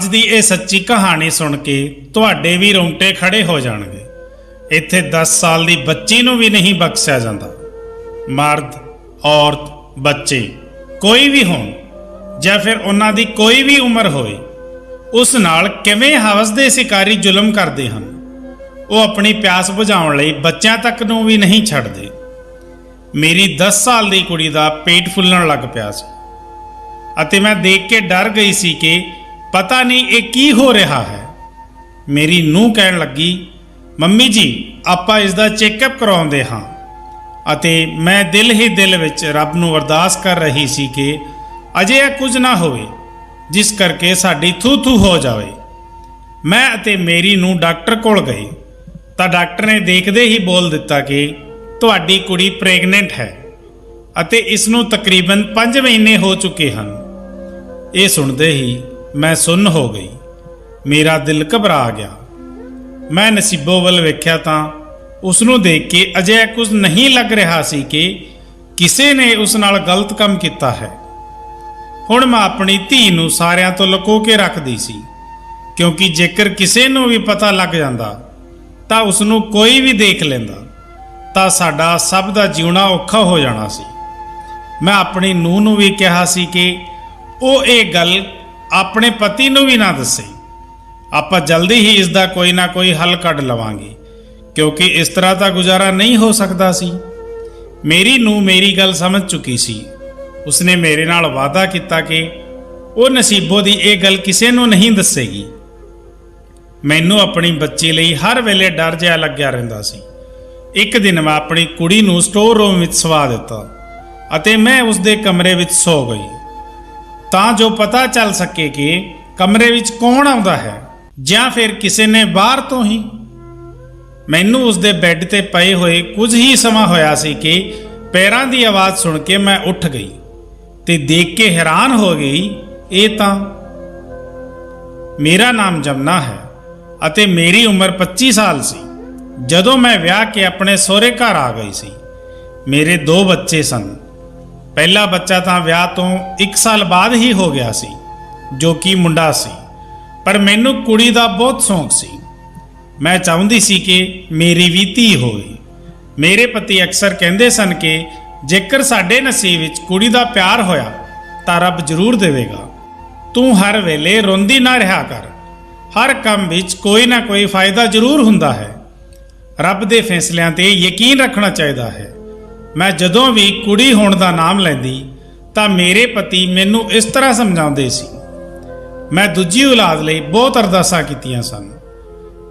ਅੱਜ ਦੀ ਇਹ ਸੱਚੀ ਕਹਾਣੀ ਸੁਣ ਕੇ ਤੁਹਾਡੇ ਵੀ ਰੋਂਗਟੇ ਖੜੇ ਹੋ ਜਾਣਗੇ। ਇੱਥੇ 10 ਸਾਲ ਦੀ ਬੱਚੀ ਨੂੰ ਵੀ ਨਹੀਂ ਬਖਸ਼ਿਆ ਜਾਂਦਾ। ਮਰਦ, ਔਰਤ, ਬੱਚੇ ਕੋਈ ਵੀ ਹੋਣ ਜਾਂ ਫਿਰ ਉਹਨਾਂ ਦੀ ਕੋਈ ਵੀ ਉਮਰ ਹੋਵੇ, ਉਸ ਨਾਲ ਕਿਵੇਂ ਹਵਸ ਦੇ ਸ਼ਿਕਾਰੀ ਜ਼ੁਲਮ ਕਰਦੇ ਹਨ। ਉਹ ਆਪਣੀ ਪਿਆਸ ਬੁਝਾਉਣ ਲਈ ਬੱਚਿਆਂ ਤੱਕ ਨੂੰ ਵੀ ਨਹੀਂ ਛੱਡਦੇ। ਮੇਰੀ 10 ਸਾਲ ਦੀ ਕੁੜੀ ਦਾ ਪੇਟ ਫੁੱਲਣ ਲੱਗ ਪਿਆ ਸੀ ਅਤੇ ਮੈਂ ਦੇਖ ਕੇ ਡਰ ਗਈ ਸੀ ਕਿ ਪਤਾ ਨਹੀਂ ਇਹ ਕੀ ਹੋ ਰਿਹਾ ਹੈ। ਮੇਰੀ ਨੂੰਹ ਕਹਿਣ ਲੱਗੀ, ਮੰਮੀ ਜੀ ਆਪਾਂ ਇਸ ਦਾ ਚੈੱਕਅਪ ਕਰਵਾਉਂਦੇ ਹਾਂ। ਅਤੇ ਮੈਂ ਦਿਲ ਹੀ ਦਿਲ ਵਿੱਚ ਰੱਬ ਨੂੰ ਅਰਦਾਸ ਕਰ ਰਹੀ ਸੀ ਕਿ ਅਜਿਹਾ ਕੁਝ ਨਾ ਹੋਵੇ ਜਿਸ ਕਰਕੇ ਸਾਡੀ ਥੂ ਹੋ ਜਾਵੇ। ਮੈਂ ਅਤੇ ਮੇਰੀ ਨੂੰਹ ਡਾਕਟਰ ਕੋਲ ਗਏ ਤਾਂ ਡਾਕਟਰ ਨੇ ਦੇਖਦੇ ਹੀ ਬੋਲ ਦਿੱਤਾ ਕਿ ਤੁਹਾਡੀ ਕੁੜੀ ਪ੍ਰੈਗਨੈਂਟ ਹੈ ਅਤੇ ਇਸ ਨੂੰ ਤਕਰੀਬਨ 5 ਮਹੀਨੇ ਹੋ ਚੁੱਕੇ ਹਨ। ਇਹ ਸੁਣਦੇ ਹੀ ਮੈਂ ਸੁੰਨ ਹੋ ਗਈ। ਮੇਰਾ ਦਿਲ ਘਬਰਾ ਗਿਆ। ਮੈਂ ਨਸੀਬੋ ਵੱਲ ਵੇਖਿਆ ਤਾਂ ਉਸ ਨੂੰ ਦੇਖ ਕੇ ਅਜਿਹਾ ਕੁਝ ਨਹੀਂ ਲੱਗ ਰਿਹਾ ਸੀ ਕਿ ਕਿਸੇ ਨੇ ਉਸ ਨਾਲ ਗਲਤ ਕੰਮ ਕੀਤਾ ਹੈ। ਹੁਣ ਮੈਂ ਆਪਣੀ ਧੀ ਨੂੰ ਸਾਰਿਆਂ ਤੋਂ ਲੁਕੋ ਕੇ ਰੱਖਦੀ ਸੀ, ਕਿਉਂਕਿ ਜੇਕਰ ਕਿਸੇ ਨੂੰ ਵੀ ਪਤਾ ਲੱਗ ਜਾਂਦਾ ਤਾਂ ਉਸ ਨੂੰ ਕੋਈ ਵੀ ਦੇਖ ਲੈਂਦਾ ਤਾਂ ਸਾਡਾ ਸਭ ਦਾ ਜਿਉਣਾ ਔਖਾ ਹੋ ਜਾਣਾ ਸੀ। ਮੈਂ ਆਪਣੀ ਨੂੰਹ ਨੂੰ ਵੀ ਕਿਹਾ ਸੀ ਕਿ ਉਹ ਇਹ ਗੱਲ ਆਪਣੇ ਪਤੀ ਨੂੰ ਵੀ ਨਾ ਦੱਸੇ। ਆਪਾਂ ਜਲਦੀ ਹੀ ਇਸ ਦਾ ਕੋਈ ਨਾ ਕੋਈ ਹੱਲ ਕੱਢ ਲਵਾਂਗੇ, ਕਿਉਂਕਿ ਇਸ ਤਰ੍ਹਾਂ ਤਾਂ ਗੁਜ਼ਾਰਾ ਨਹੀਂ ਹੋ ਸਕਦਾ ਸੀ। ਮੇਰੀ ਨੂੰਹ ਮੇਰੀ ਗੱਲ ਸਮਝ ਚੁੱਕੀ ਸੀ। ਉਸਨੇ ਮੇਰੇ ਨਾਲ ਵਾਅਦਾ ਕੀਤਾ ਕਿ ਉਹ ਨਸੀਬੋ ਦੀ ਇਹ ਗੱਲ ਕਿਸੇ ਨੂੰ ਨਹੀਂ ਦੱਸੇਗੀ। ਮੈਨੂੰ ਆਪਣੀ ਬੱਚੀ ਲਈ ਹਰ ਵੇਲੇ ਡਰ ਜਿਹਾ ਲੱਗਿਆ ਰਹਿੰਦਾ ਸੀ। ਇੱਕ ਦਿਨ ਮੈਂ ਆਪਣੀ ਕੁੜੀ ਨੂੰ ਸਟੋਰ ਰੂਮ ਵਿੱਚ ਸਵਾ ਦਿੱਤਾ ਅਤੇ ਮੈਂ ਉਸ ਦੇ ਕਮਰੇ ਵਿੱਚ ਸੌ ਗਈ ਤਾਂ ਜੋ ਪਤਾ ਚੱਲ ਸਕੇ ਕਿ ਕਮਰੇ ਵਿੱਚ ਕੌਣ ਆਉਂਦਾ ਹੈ ਜਾਂ ਫਿਰ ਕਿਸੇ ਨੇ ਬਾਹਰ ਤੋਂ ਹੀ। ਮੈਨੂੰ ਉਸ ਦੇ ਬੈੱਡ ਤੇ ਪਏ ਹੋਏ ਕੁਝ ਹੀ ਸਮਾਂ ਹੋਇਆ ਸੀ ਕਿ ਪੈਰਾਂ ਦੀ ਆਵਾਜ਼ ਸੁਣ ਕੇ ਮੈਂ ਉੱਠ ਗਈ ਤੇ ਦੇਖ ਕੇ ਹੈਰਾਨ ਹੋ ਗਈ। ਇਹ ਤਾਂ ਮੇਰਾ ਨਾਮ ਜਮਨਾ ਹੈ ਅਤੇ ਮੇਰੀ ਉਮਰ 25 ਸਾਲ ਸੀ ਜਦੋਂ ਮੈਂ ਵਿਆਹ ਕੇ ਆਪਣੇ ਸਹੁਰੇ ਘਰ ਆ ਗਈ ਸੀ। ਮੇਰੇ 2 ਬੱਚੇ ਸਨ। ਪਹਿਲਾ ਬੱਚਾ ਤਾਂ ਵਿਆਹ ਤੋਂ 1 ਸਾਲ ਬਾਅਦ ਹੀ ਹੋ ਗਿਆ ਸੀ, ਜੋ ਕਿ ਮੁੰਡਾ ਸੀ, ਪਰ ਮੈਨੂੰ ਕੁੜੀ ਦਾ ਬਹੁਤ ਸ਼ੌਂਕ ਸੀ। ਮੈਂ ਚਾਹੁੰਦੀ ਸੀ ਕਿ ਮੇਰੀ ਵੀ ਧੀ ਹੋਵੇ। ਮੇਰੇ ਪਤੀ ਅਕਸਰ ਕਹਿੰਦੇ ਸਨ ਕਿ ਜੇਕਰ ਸਾਡੇ ਨਸੀਬ ਵਿੱਚ ਕੁੜੀ ਦਾ ਪਿਆਰ ਹੋਇਆ ਤਾਂ ਰੱਬ ਜ਼ਰੂਰ ਦੇਵੇਗਾ। ਤੂੰ ਹਰ ਵੇਲੇ ਰੋਂਦੀ ਨਾ ਰਿਹਾ ਕਰ। ਹਰ ਕੰਮ ਵਿੱਚ ਕੋਈ ਨਾ ਕੋਈ ਫਾਇਦਾ ਜ਼ਰੂਰ ਹੁੰਦਾ ਹੈ। ਰੱਬ ਦੇ ਫੈਸਲਿਆਂ ਤੇ ਯਕੀਨ ਰੱਖਣਾ ਚਾਹੀਦਾ ਹੈ। ਮੈਂ ਜਦੋਂ ਵੀ ਕੁੜੀ ਹੋਣ ਦਾ ਨਾਮ ਲੈਂਦੀ ਤਾਂ ਮੇਰੇ ਪਤੀ ਮੈਨੂੰ ਇਸ ਤਰ੍ਹਾਂ ਸਮਝਾਉਂਦੇ ਸੀ। ਮੈਂ ਦੂਜੀ ਔਲਾਦ ਲਈ ਬਹੁਤ ਅਰਦਾਸਾਂ ਕੀਤੀਆਂ ਸਨ।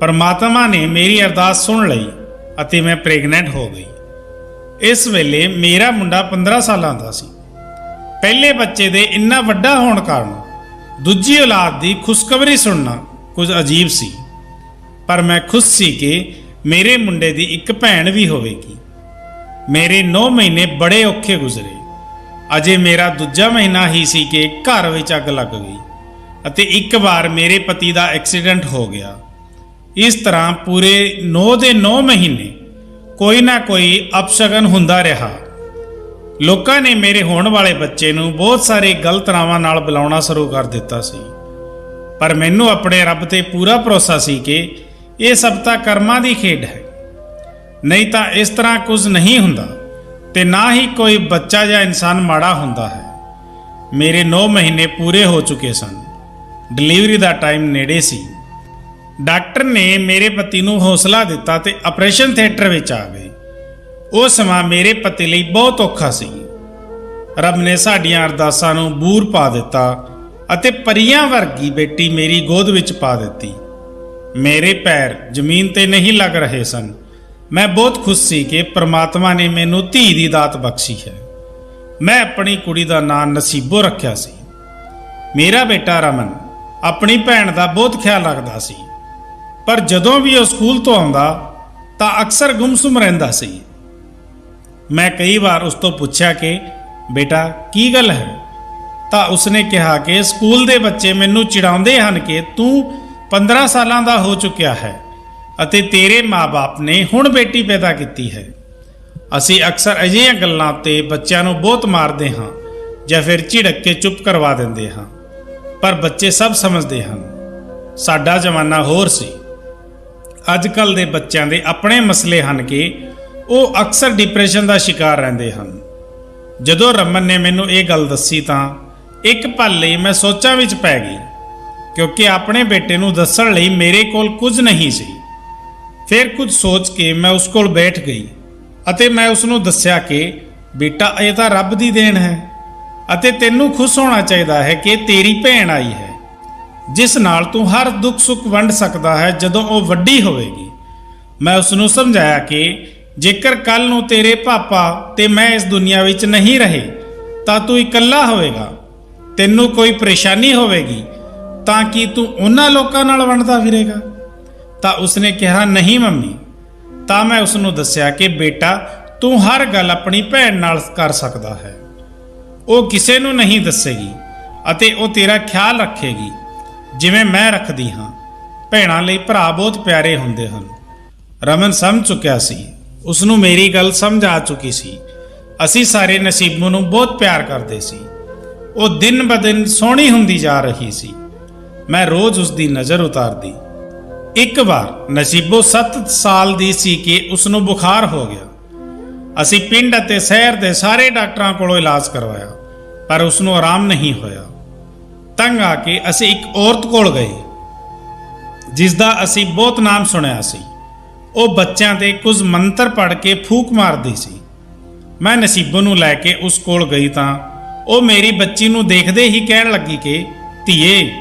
ਪਰਮਾਤਮਾ ਨੇ ਮੇਰੀ ਅਰਦਾਸ ਸੁਣ ਲਈ ਅਤੇ ਮੈਂ ਪ੍ਰੈਗਨੈਂਟ ਹੋ ਗਈ। ਇਸ ਵੇਲੇ ਮੇਰਾ ਮੁੰਡਾ 15 ਸਾਲਾਂ ਦਾ ਸੀ। ਪਹਿਲੇ ਬੱਚੇ ਦੇ ਇੰਨਾ ਵੱਡਾ ਹੋਣ ਕਾਰਨ ਦੂਜੀ ਔਲਾਦ ਦੀ ਖੁਸ਼ਖਬਰੀ ਸੁਣਨਾ ਕੁਝ ਅਜੀਬ ਸੀ, ਪਰ ਮੈਂ ਖੁਸ਼ ਸੀ ਕਿ ਮੇਰੇ ਮੁੰਡੇ ਦੀ ਇੱਕ ਭੈਣ ਵੀ ਹੋਵੇਗੀ। ਮੇਰੇ 9 ਮਹੀਨੇ ਬੜੇ ਔਖੇ ਗੁਜ਼ਰੇ। ਅਜੇ ਮੇਰਾ ਦੂਜਾ ਮਹੀਨਾ ਹੀ ਸੀ ਕਿ ਘਰ ਵਿੱਚ ਅੱਗ ਲੱਗ ਗਈ ਅਤੇ ਇੱਕ ਵਾਰ ਮੇਰੇ ਪਤੀ ਦਾ ਐਕਸੀਡੈਂਟ ਹੋ ਗਿਆ। ਇਸ ਤਰ੍ਹਾਂ ਪੂਰੇ 9 ਦੇ 9 ਮਹੀਨੇ ਕੋਈ ਨਾ ਕੋਈ ਅਪਸ਼ਗਨ ਹੁੰਦਾ ਰਿਹਾ। ਲੋਕਾਂ ਨੇ ਮੇਰੇ ਹੋਣ ਵਾਲੇ ਬੱਚੇ ਨੂੰ ਬਹੁਤ ਸਾਰੇ ਗਲਤ ਨਾਵਾਂ ਨਾਲ ਬੁਲਾਉਣਾ ਸ਼ੁਰੂ ਕਰ ਦਿੱਤਾ ਸੀ, ਪਰ ਮੈਨੂੰ ਆਪਣੇ ਰੱਬ ਤੇ ਪੂਰਾ ਭਰੋਸਾ ਸੀ ਕਿ ਇਹ ਸਭ ਤਾਂ ਕਰਮਾਂ ਦੀ ਖੇਡ ਹੈ, ਨਹੀਂ ਤਾਂ ਇਸ ਤਰ੍ਹਾਂ ਕੁਝ ਨਹੀਂ ਹੁੰਦਾ ਤੇ ਨਾ ਹੀ ਕੋਈ ਬੱਚਾ ਜਾਂ ਇਨਸਾਨ ਮਾੜਾ ਹੁੰਦਾ ਹੈ। ਮੇਰੇ 9 ਮਹੀਨੇ ਪੂਰੇ ਹੋ ਚੁੱਕੇ ਸਨ। ਡਿਲੀਵਰੀ ਦਾ ਟਾਈਮ ਨੇੜੇ ਸੀ। ਡਾਕਟਰ ਨੇ ਮੇਰੇ ਪਤੀ ਨੂੰ ਹੌਸਲਾ ਦਿੱਤਾ ਤੇ ਆਪਰੇਸ਼ਨ ਥੀਏਟਰ ਵਿੱਚ ਆ ਗਏ। ਉਹ ਸਮਾਂ ਮੇਰੇ ਪਤੀ ਲਈ ਬਹੁਤ ਔਖਾ ਸੀ। ਰੱਬ ਨੇ ਸਾਡੀਆਂ ਅਰਦਾਸਾਂ ਨੂੰ ਬੂਰ ਪਾ ਦਿੱਤਾ ਅਤੇ ਪਰੀਆਂ ਵਰਗੀ ਬੇਟੀ ਮੇਰੀ ਗੋਦ ਵਿੱਚ ਪਾ ਦਿੱਤੀ। ਮੇਰੇ ਪੈਰ ਜ਼ਮੀਨ ਤੇ ਨਹੀਂ ਲੱਗ ਰਹੇ ਸਨ। ਮੈਂ ਬਹੁਤ ਖੁਸ਼ ਸੀ ਕਿ ਪ੍ਰਮਾਤਮਾ ਨੇ ਮੈਨੂੰ ਧੀ ਦੀ ਦਾਤ ਬਖਸ਼ੀ ਹੈ। ਮੈਂ ਆਪਣੀ ਕੁੜੀ ਦਾ ਨਾਂ ਨਸੀਬੋ ਰੱਖਿਆ ਸੀ। ਮੇਰਾ ਬੇਟਾ ਰਮਨ ਆਪਣੀ ਭੈਣ ਦਾ ਬਹੁਤ ਖਿਆਲ ਰੱਖਦਾ ਸੀ, ਪਰ ਜਦੋਂ ਵੀ ਉਹ ਸਕੂਲ ਤੋਂ ਆਉਂਦਾ ਤਾਂ ਅਕਸਰ ਗੁੰਮਸੁੰਮ ਰਹਿੰਦਾ ਸੀ। ਮੈਂ ਕਈ ਵਾਰ ਉਸ ਤੋਂ ਪੁੱਛਿਆ ਕਿ ਬੇਟਾ ਕੀ ਗੱਲ ਹੈ, ਤਾਂ ਉਸਨੇ ਕਿਹਾ ਕਿ ਸਕੂਲ ਦੇ ਬੱਚੇ ਮੈਨੂੰ ਚਿੜਾਉਂਦੇ ਹਨ ਕਿ ਤੂੰ 15 ਸਾਲਾਂ ਦਾ ਹੋ ਚੁੱਕਿਆ ਹੈ ਅਤੇ ਤੇਰੇ ਮਾਂ-ਬਾਪ ਨੇ ਹੁਣ ਬੇਟੀ ਪੈਦਾ ਕੀਤੀ ਹੈ। ਅਸੀਂ ਅਕਸਰ ਅਜਿਹੀਆਂ ਗੱਲਾਂ ਤੇ ਬੱਚਿਆਂ ਨੂੰ ਬਹੁਤ ਮਾਰਦੇ ਹਾਂ ਜਾਂ ਫਿਰ ਝਿੜਕ ਕੇ ਚੁੱਪ ਕਰਵਾ ਦਿੰਦੇ ਹਾਂ, ਪਰ ਬੱਚੇ ਸਭ ਸਮਝਦੇ ਹਨ। ਸਾਡਾ ਜ਼ਮਾਨਾ ਹੋਰ ਸੀ। ਅੱਜ ਕੱਲ੍ਹ ਦੇ ਬੱਚਿਆਂ ਦੇ ਆਪਣੇ ਮਸਲੇ ਹਨ ਕਿ ਉਹ ਅਕਸਰ ਡਿਪਰੈਸ਼ਨ ਦਾ ਸ਼ਿਕਾਰ ਰਹਿੰਦੇ ਹਨ। ਜਦੋਂ ਰਮਨ ਨੇ ਮੈਨੂੰ ਇਹ ਗੱਲ ਦੱਸੀ ਤਾਂ ਇੱਕ ਪਲ ਲਈ ਮੈਂ ਸੋਚਾਂ ਵਿੱਚ ਪੈ ਗਈ, ਕਿਉਂਕਿ ਆਪਣੇ ਬੇਟੇ ਨੂੰ ਦੱਸਣ ਲਈ ਮੇਰੇ ਕੋਲ ਕੁਝ ਨਹੀਂ ਸੀ। ਫਿਰ ਕੁਝ ਸੋਚ ਕੇ ਮੈਂ ਉਸ ਕੋਲ ਬੈਠ ਗਈ ਅਤੇ ਮੈਂ ਉਸ ਨੂੰ ਦੱਸਿਆ ਕਿ ਬੇਟਾ, ਇਹ ਤਾਂ ਰੱਬ ਦੀ ਦੇਣ ਹੈ ਅਤੇ ਤੈਨੂੰ ਖੁਸ਼ ਹੋਣਾ ਚਾਹੀਦਾ ਹੈ ਕਿ ਤੇਰੀ ਭੈਣ ਆਈ ਹੈ, ਜਿਸ ਨਾਲ ਤੂੰ ਹਰ ਦੁੱਖ ਸੁੱਖ ਵੰਡ ਸਕਦਾ ਹੈ ਜਦੋਂ ਉਹ ਵੱਡੀ ਹੋਵੇਗੀ। ਮੈਂ ਉਸ ਨੂੰ ਸਮਝਾਇਆ ਕਿ ਜੇਕਰ ਕੱਲ ਨੂੰ ਤੇਰੇ ਪਾਪਾ ਤੇ ਮੈਂ ਇਸ ਦੁਨੀਆ ਵਿੱਚ ਨਹੀਂ ਰਹੇ ਤਾਂ ਤੂੰ ਇਕੱਲਾ ਹੋਵੇਗਾ, ਤੈਨੂੰ ਕੋਈ ਪਰੇਸ਼ਾਨੀ ਹੋਵੇਗੀ ਤਾਂ ਕਿ ਤੂੰ ਉਹਨਾਂ ਲੋਕਾਂ ਨਾਲ ਵੰਡਦਾ ਫਿਰੇਗਾ। ਤਾਂ ਉਸਨੇ ਕਿਹਾ, ਨਹੀਂ ਮੰਮੀ। ਤਾਂ ਮੈਂ ਉਸ ਨੂੰ ਦੱਸਿਆ ਕਿ ਬੇਟਾ, ਤੂੰ ਹਰ ਗੱਲ ਆਪਣੀ ਭੈਣ ਨਾਲ ਕਰ ਸਕਦਾ ਹੈ, ਉਹ ਕਿਸੇ ਨੂੰ ਨਹੀਂ ਦੱਸੇਗੀ ਅਤੇ ਉਹ ਤੇਰਾ ਖਿਆਲ ਰੱਖੇਗੀ ਜਿਵੇਂ ਮੈਂ ਰੱਖਦੀ ਹਾਂ। ਭੈਣਾਂ ਲਈ ਭਰਾ ਬਹੁਤ ਪਿਆਰੇ ਹੁੰਦੇ ਹਨ। ਰਮਨ ਸਮਝ ਚੁੱਕਿਆ ਸੀ, ਉਸ ਨੂੰ ਮੇਰੀ ਗੱਲ ਸਮਝ ਆ ਚੁੱਕੀ ਸੀ। ਅਸੀਂ ਸਾਰੇ ਨਸੀਬੋ ਨੂੰ ਬਹੁਤ ਪਿਆਰ ਕਰਦੇ ਸੀ। ਉਹ ਦਿਨ ਬ ਦਿਨ ਸੋਹਣੀ ਹੁੰਦੀ ਜਾ ਰਹੀ ਸੀ। ਮੈਂ ਰੋਜ਼ ਉਸ ਦੀ ਨਜ਼ਰ ਉਤਾਰਦੀ। ਇੱਕ ਵਾਰ ਨਸੀਬੋ 7 ਸਾਲ ਦੀ ਸੀ ਕਿ ਉਸ ਨੂੰ ਬੁਖਾਰ ਹੋ ਗਿਆ। ਅਸੀਂ ਪਿੰਡ ਅਤੇ ਸ਼ਹਿਰ ਦੇ ਸਾਰੇ ਡਾਕਟਰਾਂ ਕੋਲੋਂ ਇਲਾਜ ਕਰਵਾਇਆ, ਪਰ ਉਸ ਨੂੰ ਆਰਾਮ ਨਹੀਂ ਹੋਇਆ। ਤੰਗ ਆ ਕੇ ਅਸੀਂ ਇੱਕ ਔਰਤ ਕੋਲ ਗਏ ਜਿਸ ਦਾ ਅਸੀਂ ਬਹੁਤ ਨਾਮ ਸੁਣਿਆ ਸੀ। ਉਹ ਬੱਚਿਆਂ ਤੇ ਕੁਝ ਮੰਤਰ ਪੜ੍ਹ ਕੇ ਫੂਕ ਮਾਰਦੀ ਸੀ। ਮੈਂ ਨਸੀਬੋ ਨੂੰ ਲੈ ਕੇ ਉਸ ਕੋਲ ਗਈ ਤਾਂ ਉਹ ਮੇਰੀ ਬੱਚੀ ਨੂੰ ਦੇਖਦੇ ਹੀ ਕਹਿਣ ਲੱਗੀ ਕਿ ਧੀਏ,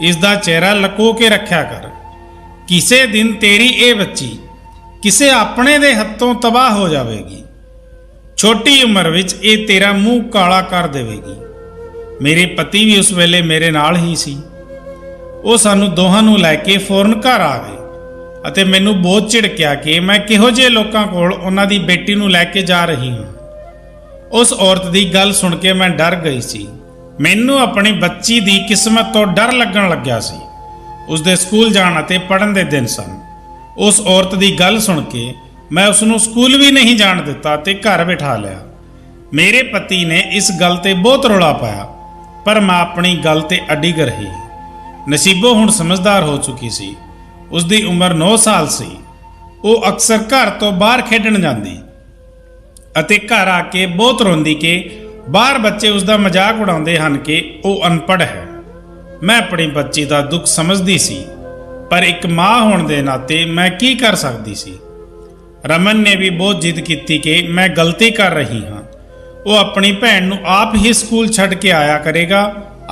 ਇਸ ਦਾ ਚਿਹਰਾ ਲੁਕੋ ਕੇ ਰੱਖਿਆ ਕਰ, ਕਿਸੇ ਦਿਨ ਤੇਰੀ ਇਹ ਬੱਚੀ ਕਿਸੇ ਆਪਣੇ ਦੇ ਹੱਥੋਂ ਤਬਾਹ ਹੋ ਜਾਵੇਗੀ। ਛੋਟੀ ਉਮਰ ਵਿੱਚ ਇਹ ਤੇਰਾ ਮੂੰਹ ਕਾਲਾ ਕਰ ਦੇਵੇਗੀ। ਮੇਰੇ ਪਤੀ ਵੀ ਉਸ ਵੇਲੇ ਮੇਰੇ ਨਾਲ ਹੀ ਸੀ। ਉਹ ਸਾਨੂੰ ਦੋਹਾਂ ਨੂੰ ਲੈ ਕੇ ਫੌਰਨ ਘਰ ਆ ਗਏ ਅਤੇ ਮੈਨੂੰ ਬਹੁਤ ਝਿੜਕਿਆ ਕਿ ਮੈਂ ਕਿਹੋ ਜਿਹੇ ਲੋਕਾਂ ਕੋਲ ਉਹਨਾਂ ਦੀ ਬੇਟੀ ਨੂੰ ਲੈ ਕੇ ਜਾ ਰਹੀ ਹਾਂ। ਉਸ ਔਰਤ ਦੀ ਗੱਲ ਸੁਣ ਕੇ ਮੈਂ ਡਰ ਗਈ ਸੀ। ਮੈਨੂੰ ਆਪਣੀ ਬੱਚੀ ਦੀ ਕਿਸਮਤ ਤੋਂ ਡਰ ਲੱਗਣ ਲੱਗਿਆ ਸੀ। ਉਸ ਦੇ ਸਕੂਲ ਜਾਣ ਅਤੇ ਪੜ੍ਹਨ ਦੇ ਦਿਨ ਸਨ। ਉਸ ਔਰਤ ਦੀ ਗੱਲ ਸੁਣ ਕੇ ਮੈਂ ਉਸ ਨੂੰ ਸਕੂਲ ਵੀ ਨਹੀਂ ਜਾਣ ਦਿੱਤਾ ਤੇ ਘਰ ਬਿਠਾ ਲਿਆ। ਮੇਰੇ ਪਤੀ ਨੇ ਇਸ ਗੱਲ ਤੇ ਬਹੁਤ ਰੌਲਾ ਪਾਇਆ, ਪਰ ਮੈਂ ਆਪਣੀ ਗੱਲ ਤੇ ਅਡਿਗ ਰਹੀ। ਨਸੀਬੋ ਹੁਣ ਸਮਝਦਾਰ ਹੋ ਚੁੱਕੀ ਸੀ। ਉਸ ਦੀ ਉਮਰ 9 ਸਾਲ ਸੀ। ਉਹ ਅਕਸਰ ਘਰ ਤੋਂ ਬਾਹਰ ਖੇਡਣ ਜਾਂਦੀ ਅਤੇ ਘਰ ਆ ਕੇ ਬਹੁਤ ਰੋਂਦੀ ਕਿ ਬਾਹਰ ਬੱਚੇ ਉਸ ਦਾ ਮਜ਼ਾਕ ਉਡਾਉਂਦੇ ਹਨ ਕਿ ਉਹ ਅਨਪੜ੍ਹ ਹੈ। ਮੈਂ ਆਪਣੀ ਬੱਚੀ ਦਾ ਦੁੱਖ ਸਮਝਦੀ ਸੀ, ਪਰ ਇੱਕ ਮਾਂ ਹੋਣ ਦੇ ਨਾਤੇ ਮੈਂ ਕੀ ਕਰ ਸਕਦੀ ਸੀ। ਰਮਨ ਨੇ ਵੀ ਬਹੁਤ ਜਿੱਦ ਕੀਤੀ ਕਿ ਮੈਂ ਗਲਤੀ ਕਰ ਰਹੀ ਹਾਂ। ਉਹ ਆਪਣੀ ਭੈਣ ਨੂੰ ਆਪ ਹੀ ਸਕੂਲ ਛੱਡ ਕੇ ਆਇਆ ਕਰੇਗਾ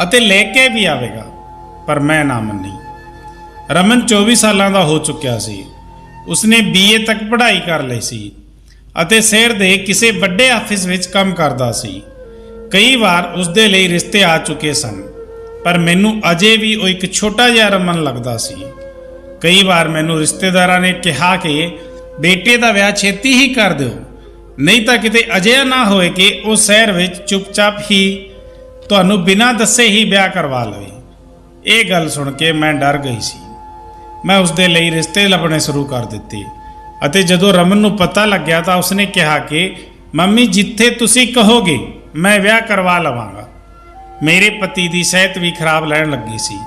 ਅਤੇ ਲੈ ਕੇ ਵੀ ਆਵੇਗਾ, ਪਰ ਮੈਂ ਨਾ ਮੰਨੀ। ਰਮਨ 24 ਸਾਲਾਂ ਦਾ ਹੋ ਚੁੱਕਿਆ ਸੀ। ਉਸਨੇ BA ਤੱਕ ਪੜ੍ਹਾਈ ਕਰ ਲਈ ਸੀ ਅਤੇ ਸ਼ਹਿਰ ਦੇ ਕਿਸੇ ਵੱਡੇ ਆਫਿਸ ਵਿੱਚ ਕੰਮ ਕਰਦਾ ਸੀ। ਕਈ ਵਾਰ ਉਸਦੇ ਲਈ ਰਿਸ਼ਤੇ ਆ ਚੁੱਕੇ ਸਨ, ਪਰ ਮੈਨੂੰ ਅਜੇ ਵੀ ਉਹ ਇੱਕ ਛੋਟਾ ਜਿਹਾ ਰਮਨ ਲੱਗਦਾ ਸੀ। ਕਈ ਵਾਰ ਮੈਨੂੰ ਰਿਸ਼ਤੇਦਾਰਾਂ ਨੇ ਕਿਹਾ ਕਿ ਬੇਟੇ ਦਾ ਵਿਆਹ ਛੇਤੀ ਹੀ ਕਰ ਦਿਓ, ਨਹੀਂ ਤਾਂ ਕਿਤੇ ਅਜਿਹਾ ਨਾ ਹੋਏ ਕਿ ਉਹ ਸ਼ਹਿਰ ਵਿੱਚ ਚੁੱਪਚਾਪ ਹੀ ਤੁਹਾਨੂੰ ਬਿਨਾਂ ਦੱਸੇ ਹੀ ਵਿਆਹ ਕਰਵਾ ਲਵੇ। ਇਹ ਗੱਲ ਸੁਣ ਕੇ ਮੈਂ ਡਰ ਗਈ ਸੀ। ਮੈਂ ਉਸਦੇ ਲਈ ਰਿਸ਼ਤੇ ਲੱਭਣੇ ਸ਼ੁਰੂ ਕਰ ਦਿੱਤੇ ਅਤੇ ਜਦੋਂ ਰਮਨ ਨੂੰ ਪਤਾ ਲੱਗਿਆ ਤਾਂ ਉਸਨੇ ਕਿਹਾ ਕਿ ਮੰਮੀ, ਜਿੱਥੇ ਤੁਸੀਂ ਕਹੋਗੇ ਮੈਂ ਵਿਆਹ ਕਰਵਾ ਲਵਾਂਗਾ। ਮੇਰੇ ਪਤੀ ਦੀ ਸਿਹਤ ਵੀ ਖਰਾਬ ਰਹਿਣ ਲੱਗੀ ਸੀ।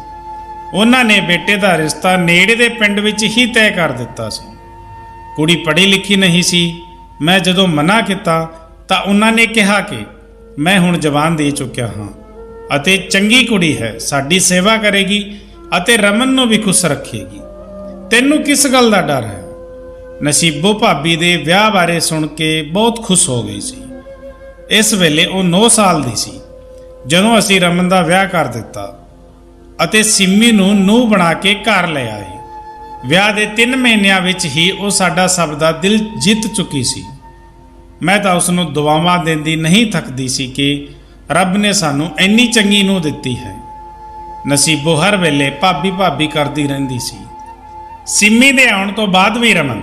ਉਹਨਾਂ ਨੇ ਬੇਟੇ ਦਾ ਰਿਸ਼ਤਾ ਨੇੜੇ ਦੇ ਪਿੰਡ ਵਿੱਚ ਹੀ ਤੈਅ ਕਰ ਦਿੱਤਾ ਸੀ। ਕੁੜੀ ਪੜ੍ਹੀ ਲਿਖੀ ਨਹੀਂ ਸੀ। ਮੈਂ ਜਦੋਂ ਮਨਾ ਕੀਤਾ ਤਾਂ ਉਹਨਾਂ ਨੇ ਕਿਹਾ ਕਿ ਮੈਂ ਹੁਣ ਜਵਾਨ ਦੇ ਚੁੱਕਿਆ ਹਾਂ ਅਤੇ ਚੰਗੀ ਕੁੜੀ ਹੈ, ਸਾਡੀ ਸੇਵਾ ਕਰੇਗੀ ਅਤੇ ਰਮਨ ਨੂੰ ਵੀ ਖੁਸ਼ ਰੱਖੇਗੀ। ਤੈਨੂੰ ਕਿਸ ਗੱਲ ਦਾ ਡਰ ਹੈ? ਨਸੀਬੋ ਭਾਬੀ ਦੇ ਵਿਆਹ ਬਾਰੇ ਸੁਣ ਕੇ ਬਹੁਤ ਖੁਸ਼ ਹੋ ਗਈ ਸੀ। ਇਸ ਵੇਲੇ ਉਹ 9 ਸਾਲ ਦੀ ਸੀ ਜਦੋਂ ਅਸੀਂ ਰਮਨ ਦਾ ਵਿਆਹ ਕਰ ਦਿੱਤਾ ਅਤੇ ਸਿੰਮੀ ਨੂੰ ਨੂੰਹ ਬਣਾ ਕੇ ਘਰ ਲੈ ਆਏ। ਵਿਆਹ ਦੇ 3 ਮਹੀਨਿਆਂ ਵਿੱਚ ਹੀ ਉਹ ਸਾਡਾ ਸਭ ਦਾ ਦਿਲ ਜਿੱਤ ਚੁੱਕੀ ਸੀ। ਮੈਂ ਤਾਂ ਉਸ ਨੂੰ ਦੁਆਵਾਂ ਦਿੰਦੀ ਨਹੀਂ ਥੱਕਦੀ ਸੀ ਕਿ ਰੱਬ ਨੇ ਸਾਨੂੰ ਇੰਨੀ ਚੰਗੀ ਨੂੰਹ ਦਿੱਤੀ ਹੈ। ਨਸੀਬੋ ਹਰ ਵੇਲੇ ਭਾਬੀ ਭਾਬੀ ਕਰਦੀ ਰਹਿੰਦੀ ਸੀ। ਸਿੰਮੀ ਦੇ ਆਉਣ ਤੋਂ ਬਾਅਦ ਵੀ ਰਮਨ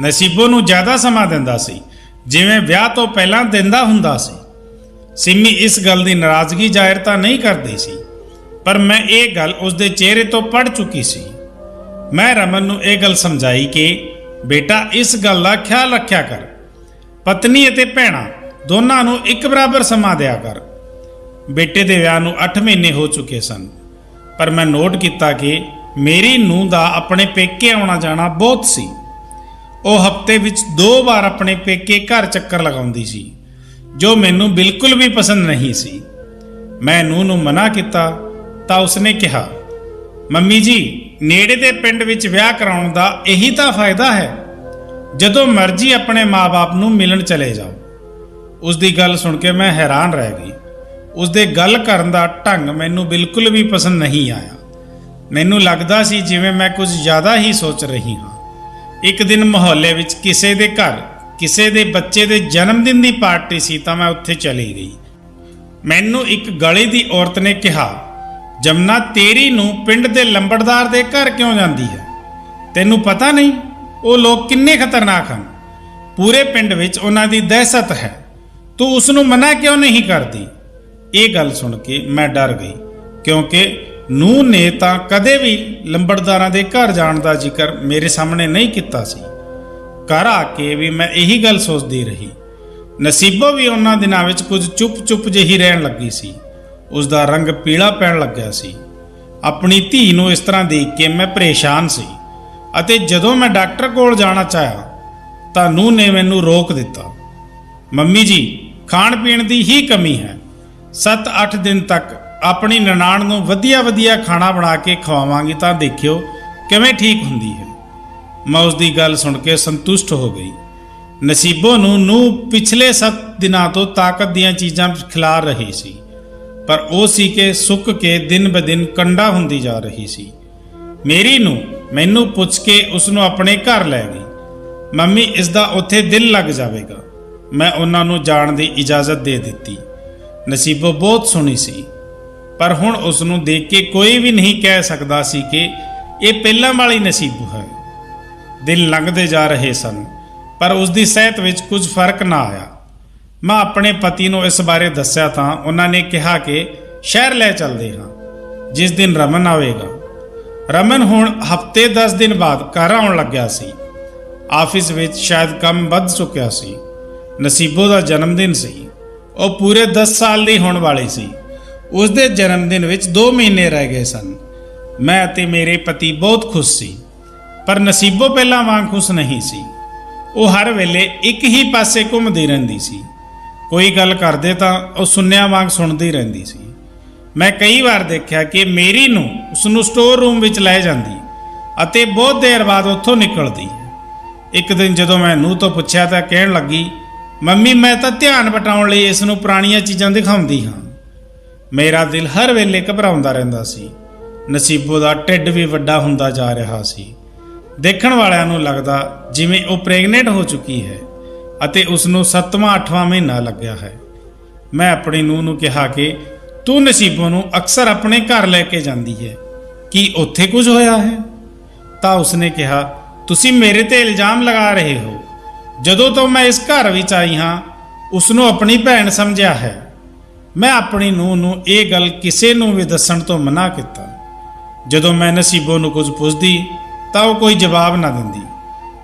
ਨਸੀਬੋ ਨੂੰ ਜ਼ਿਆਦਾ ਸਮਾਂ ਦਿੰਦਾ ਸੀ, ਜਿਵੇਂ ਵਿਆਹ ਤੋਂ ਪਹਿਲਾਂ ਦਿੰਦਾ ਹੁੰਦਾ ਸੀ। ਸਿੰਮੀ ਇਸ ਗੱਲ ਦੀ ਨਾਰਾਜ਼ਗੀ ਜ਼ਾਹਿਰ ਤਾਂ ਨਹੀਂ ਕਰਦੀ ਸੀ, ਪਰ ਮੈਂ ਇਹ ਗੱਲ ਉਸਦੇ ਚਿਹਰੇ ਤੋਂ ਪੜ੍ਹ ਚੁੱਕੀ ਸੀ। ਮੈਂ ਰਮਨ ਨੂੰ ਇਹ ਗੱਲ ਸਮਝਾਈ ਕਿ ਬੇਟਾ, ਇਸ ਗੱਲ ਦਾ ਖਿਆਲ ਰੱਖਿਆ ਕਰ, ਪਤਨੀ ਅਤੇ ਭੈਣਾਂ ਦੋਨਾਂ ਨੂੰ ਇੱਕ ਬਰਾਬਰ ਸਮਾਂ ਦਿਆ ਕਰ। ਬੇਟੇ ਦੇ ਵਿਆਹ ਨੂੰ 8 ਮਹੀਨੇ ਹੋ ਚੁੱਕੇ ਸਨ, ਪਰ ਮੈਂ ਨੋਟ ਕੀਤਾ ਕਿ ਮੇਰੀ ਨੂੰਹ ਦਾ ਆਪਣੇ ਪੇਕੇ ਆਉਣਾ ਜਾਣਾ ਬਹੁਤ ਸੀ। ਉਹ ਹਫ਼ਤੇ ਵਿੱਚ 2 ਵਾਰ ਆਪਣੇ ਪੇਕੇ ਘਰ ਚੱਕਰ ਲਗਾਉਂਦੀ ਸੀ, ਜੋ ਮੈਨੂੰ ਬਿਲਕੁਲ ਵੀ ਪਸੰਦ ਨਹੀਂ ਸੀ। ਮੈਂ ਨੂੰਹ ਨੂੰ ਮਨਾ ਕੀਤਾ ਤਾਂ ਉਸਨੇ ਕਿਹਾ, ਮੰਮੀ ਜੀ, ਨੇੜੇ ਦੇ ਪਿੰਡ ਵਿੱਚ ਵਿਆਹ ਕਰਾਉਣ ਦਾ ਇਹੀ ਤਾਂ ਫਾਇਦਾ ਹੈ, ਜਦੋਂ ਮਰਜ਼ੀ ਆਪਣੇ ਮਾਂ-ਬਾਪ ਨੂੰ ਮਿਲਣ ਚਲੇ ਜਾਓ। ਉਸ ਦੀ ਗੱਲ ਸੁਣ ਕੇ ਮੈਂ ਹੈਰਾਨ ਰਹਿ ਗਈ। ਉਸ ਦੇ ਗੱਲ ਕਰਨ ਦਾ ਢੰਗ ਮੈਨੂੰ ਬਿਲਕੁਲ ਵੀ ਪਸੰਦ ਨਹੀਂ ਆਇਆ। ਮੈਨੂੰ ਲੱਗਦਾ ਸੀ ਜਿਵੇਂ ਮੈਂ ਕੁਝ ਜ਼ਿਆਦਾ ਹੀ ਸੋਚ ਰਹੀ ਹਾਂ। ਇੱਕ ਦਿਨ ਮੁਹੱਲੇ ਵਿੱਚ ਕਿਸੇ ਦੇ ਘਰ ਕਿਸੇ ਦੇ ਬੱਚੇ ਦੇ ਜਨਮ ਦਿਨ ਦੀ ਪਾਰਟੀ ਸੀ ਤਾਂ ਮੈਂ ਉੱਥੇ ਚਲੀ ਗਈ। ਮੈਨੂੰ ਇੱਕ ਗਲੀ ਦੀ ਔਰਤ ਨੇ ਕਿਹਾ, ਜਮਨਾ, ਤੇਰੀ ਨੂੰ ਪਿੰਡ ਦੇ ਲੰਬੜਦਾਰ ਦੇ ਘਰ ਕਿਉਂ ਜਾਂਦੀ ਹੈ? ਤੈਨੂੰ ਪਤਾ ਨਹੀਂ ਉਹ ਲੋਕ ਕਿੰਨੇ ਖਤਰਨਾਕ ਹਨ? ਪੂਰੇ ਪਿੰਡ ਵਿੱਚ ਉਹਨਾਂ ਦੀ ਦਹਿਸ਼ਤ ਹੈ। ਤੂੰ ਉਸ ਨੂੰ ਮਨਾ ਕਿਉਂ ਨਹੀਂ ਕਰਦੀ? ਇਹ ਗੱਲ ਸੁਣ ਕੇ ਮੈਂ ਡਰ ਗਈ, ਕਿਉਂਕਿ ਨੂੰਹ ਨੇ ਤਾਂ ਕਦੇ ਵੀ ਲੰਬੜਦਾਰਾਂ ਦੇ ਘਰ ਜਾਣ ਦਾ ਜ਼ਿਕਰ ਮੇਰੇ ਸਾਹਮਣੇ ਨਹੀਂ ਕੀਤਾ ਸੀ। ਘਰ ਆ ਕੇ ਵੀ ਮੈਂ ਇਹੀ ਗੱਲ ਸੋਚਦੀ ਰਹੀ। ਨਸੀਬੋ ਵੀ ਉਹਨਾਂ ਦਿਨਾਂ ਵਿੱਚ ਕੁਝ ਚੁੱਪ ਜਿਹੀ ਰਹਿਣ ਲੱਗੀ ਸੀ। ਉਸ ਦਾ ਰੰਗ ਪੀਲਾ ਪੈਣ ਲੱਗਿਆ ਸੀ। ਆਪਣੀ ਧੀ ਨੂੰ ਇਸ ਤਰ੍ਹਾਂ ਦੇਖ ਕੇ ਮੈਂ ਪਰੇਸ਼ਾਨ ਸੀ ਅਤੇ ਜਦੋਂ ਮੈਂ ਡਾਕਟਰ ਕੋਲ ਜਾਣਾ ਚਾਹਿਆ ਤਾਂ ਨੂੰਹ ਨੇ ਮੈਨੂੰ ਰੋਕ ਦਿੱਤਾ। ਮੰਮੀ ਜੀ, ਖਾਣ ਪੀਣ ਦੀ ਹੀ ਕਮੀ ਹੈ। 7-8 ਦਿਨ ਤੱਕ ਆਪਣੀ ਨਨਾਣ ਨੂੰ ਵਧੀਆ ਖਾਣਾ ਬਣਾ ਕੇ ਖਵਾਵਾਂਗੀ ਤਾਂ ਦੇਖਿਓ ਕਿਵੇਂ ਠੀਕ ਹੁੰਦੀ ਹੈ। ਮੈਂ ਉਸ ਦੀ ਗੱਲ ਸੁਣ ਕੇ ਸੰਤੁਸ਼ਟ ਹੋ ਗਈ। ਨਸੀਬੋ ਨੂੰ ਪਿਛਲੇ 7 ਦਿਨਾਂ ਤੋਂ ਤਾਕਤ ਦੀਆਂ ਚੀਜ਼ਾਂ ਖਿਲਾ ਰਹੀ ਸੀ, ਪਰ ਉਹ ਸੀ ਕਿ ਸੁੱਕ ਕੇ ਦਿਨ ਬ ਦਿਨ ਕੰਡਾ ਹੁੰਦੀ ਜਾ ਰਹੀ ਸੀ। ਮੇਰੀ ਨੂੰ ਮੈਨੂੰ ਪੁੱਛ ਕੇ ਉਸ ਨੂੰ ਆਪਣੇ ਘਰ ਲੈ ਗਈ। ਮੰਮੀ, ਇਸ ਦਾ ਉੱਥੇ ਦਿਲ ਲੱਗ ਜਾਵੇਗਾ। ਮੈਂ ਉਹਨਾਂ ਨੂੰ ਜਾਣ ਦੀ ਇਜਾਜ਼ਤ ਦੇ ਦਿੱਤੀ। ਨਸੀਬੋ ਬਹੁਤ ਸੋਹਣੀ ਸੀ, ਪਰ ਹੁਣ ਉਸ ਨੂੰ ਦੇਖ ਕੇ ਕੋਈ ਵੀ ਨਹੀਂ ਕਹਿ ਸਕਦਾ ਸੀ ਕਿ ਇਹ ਪਹਿਲਾਂ ਵਾਲੀ ਨਸੀਬੋ ਹੈ। ਦਿਨ ਲੰਘਦੇ ਜਾ ਰਹੇ ਸਨ, ਪਰ ਉਸ ਦੀ ਸਿਹਤ ਵਿੱਚ ਕੁਝ ਫਰਕ ਨਾ ਆਇਆ। ਮੈਂ ਆਪਣੇ ਪਤੀ ਨੂੰ ਇਸ ਬਾਰੇ ਦੱਸਿਆ ਤਾਂ ਉਹਨਾਂ ਨੇ ਕਿਹਾ ਕਿ ਸ਼ਹਿਰ ਲੈ ਚੱਲਦੇ ਹਾਂ, ਜਿਸ ਦਿਨ ਰਮਨ ਆਵੇਗਾ। ਰਮਨ ਹੁਣ ਹਫ਼ਤੇ 10 ਦਿਨ ਬਾਅਦ ਘਰ ਆਉਣ ਲੱਗਿਆ ਸੀ। ਆਫਿਸ ਵਿੱਚ ਸ਼ਾਇਦ ਕੰਮ ਵੱਧ ਚੁੱਕਿਆ ਸੀ। ਨਸੀਬੋ ਦਾ ਜਨਮ ਦਿਨ ਸੀ। ਉਹ ਪੂਰੇ 10 ਸਾਲ ਦੀ ਹੋਣ ਵਾਲੀ ਸੀ। ਉਸ ਦੇ ਜਨਮ ਦਿਨ ਵਿੱਚ 2 ਮਹੀਨੇ ਰਹਿ ਗਏ ਸਨ। ਮੈਂ ਅਤੇ ਮੇਰੇ ਪਤੀ ਬਹੁਤ ਖੁਸ਼ ਸੀ, ਪਰ ਨਸੀਬੋ ਪਹਿਲਾਂ ਵਾਂਗ ਖੁਸ਼ ਨਹੀਂ ਸੀ। ਉਹ ਹਰ ਵੇਲੇ ਇੱਕ ਹੀ ਪਾਸੇ ਘੁੰਮਦੀ ਰਹਿੰਦੀ ਸੀ। ਕੋਈ ਗੱਲ ਕਰਦੇ ਤਾਂ ਉਹ ਸੁਣਿਆ ਵਾਂਗ ਸੁਣਦੀ ਰਹਿੰਦੀ ਸੀ। ਮੈਂ ਕਈ ਵਾਰ ਦੇਖਿਆ ਕਿ ਮੇਰੀ ਨੂੰ ਉਸ ਨੂੰ ਸਟੋਰ ਰੂਮ ਵਿੱਚ ਲੈ ਜਾਂਦੀ ਅਤੇ ਬਹੁਤ ਦੇਰ ਬਾਅਦ ਉੱਥੋਂ ਨਿਕਲਦੀ। ਇੱਕ ਦਿਨ ਜਦੋਂ ਮੈਂ ਨੂੰਹ ਤੋਂ ਪੁੱਛਿਆ ਤਾਂ ਕਹਿਣ ਲੱਗੀ, ਮੰਮੀ, ਮੈਂ ਤਾਂ ਧਿਆਨ ਵਟਾਉਣ ਲਈ ਇਸ ਨੂੰ ਪੁਰਾਣੀਆਂ ਚੀਜ਼ਾਂ ਦਿਖਾਉਂਦੀ ਹਾਂ। ਮੇਰਾ ਦਿਲ ਹਰ ਵੇਲੇ ਘਬਰਾਉਂਦਾ ਰਹਿੰਦਾ ਸੀ। ਨਸੀਬੋ ਦਾ ਢਿੱਡ ਵੀ ਵੱਡਾ ਹੁੰਦਾ ਜਾ ਰਿਹਾ ਸੀ। ਦੇਖਣ ਵਾਲਿਆਂ ਨੂੰ ਲੱਗਦਾ ਜਿਵੇਂ ਉਹ ਪ੍ਰੈਗਨੈਂਟ ਹੋ ਚੁੱਕੀ ਹੈ ਅਤੇ ਉਸ ਨੂੰ 7ਵਾਂ-8ਵਾਂ ਮਹੀਨਾ ਲੱਗਿਆ ਹੈ। ਮੈਂ ਆਪਣੀ ਨੂੰਹ ਨੂੰ ਕਿਹਾ ਕਿ ਤੂੰ ਨਸੀਬੋ ਨੂੰ ਅਕਸਰ ਆਪਣੇ ਘਰ ਲੈ ਕੇ ਜਾਂਦੀ ਹੈ, ਕੀ ਉੱਥੇ ਕੁਝ ਹੋਇਆ ਹੈ? ਤਾਂ ਉਸਨੇ ਕਿਹਾ, ਤੁਸੀਂ ਮੇਰੇ ਤੇ ਇਲਜ਼ਾਮ ਲਗਾ ਰਹੇ ਹੋ। ਜਦੋਂ ਤੋਂ ਮੈਂ ਇਸ ਘਰ ਵਿੱਚ ਆਈ ਹਾਂ, ਉਸ ਨੂੰ ਆਪਣੀ ਭੈਣ ਸਮਝਿਆ ਹੈ। ਮੈਂ ਆਪਣੀ ਨੂੰਹ ਨੂੰ ਇਹ ਗੱਲ ਕਿਸੇ ਨੂੰ ਵੀ ਦੱਸਣ ਤੋਂ ਮਨਾ ਕੀਤਾ। ਜਦੋਂ ਮੈਂ ਨਸੀਬੋ ਨੂੰ ਕੁਝ ਪੁੱਛਦੀ ਤਾਂ ਉਹ ਕੋਈ ਜਵਾਬ ਨਾ ਦਿੰਦੀ।